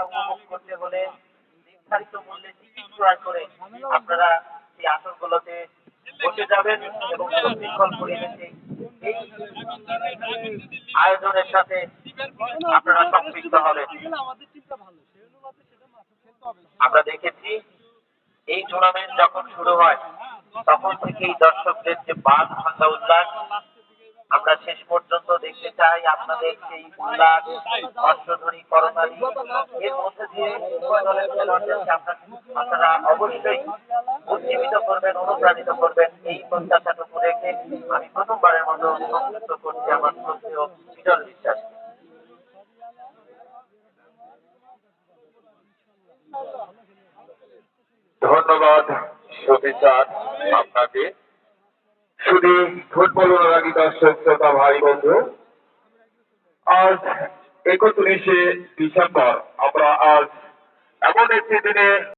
উপভোগ করতে হলে নির্ধারিত মূল্যে টিকিট ক্রয় করে আপনারা এই আসনগুলোতে বসে যাবেন এবং সুশৃঙ্খল পরিবেশে এই আয়োজনের সাথে আপনারা সম্পৃক্ত হবেন। আমরা দেখেছি এই টুর্নামেন্ট যখন শুরু হয় তখন থেকেই দর্শকদের যে 5 ঘন্টা উল্লাস আমরা শেষ পর্যন্ত দেখতে চাই আপনাদের সেই উল্লাস হর্ষধ্বনি করতালি এর মধ্যে দিয়ে উভয় দলের খেলোয়াড়দেরকে আপনারা অবশ্যই উজ্জীবিত করবেন, অনুপ্রাণিত করবেন। এই প্রত্যাশাটুকু রেখে আমি প্রথমবারের মতো সংযুক্ত করছি আমার শ্রদ্ধেয় বিজল বিশ্বাস। ধন্যবাদ শফি স্যার আপনাকে। শুধু ফুটবল অনুরাগী দর্শক শ্রোতা ভাই বন্ধু, আজ 31শে ডিসেম্বর আমরা আজ এমন একটি দিনে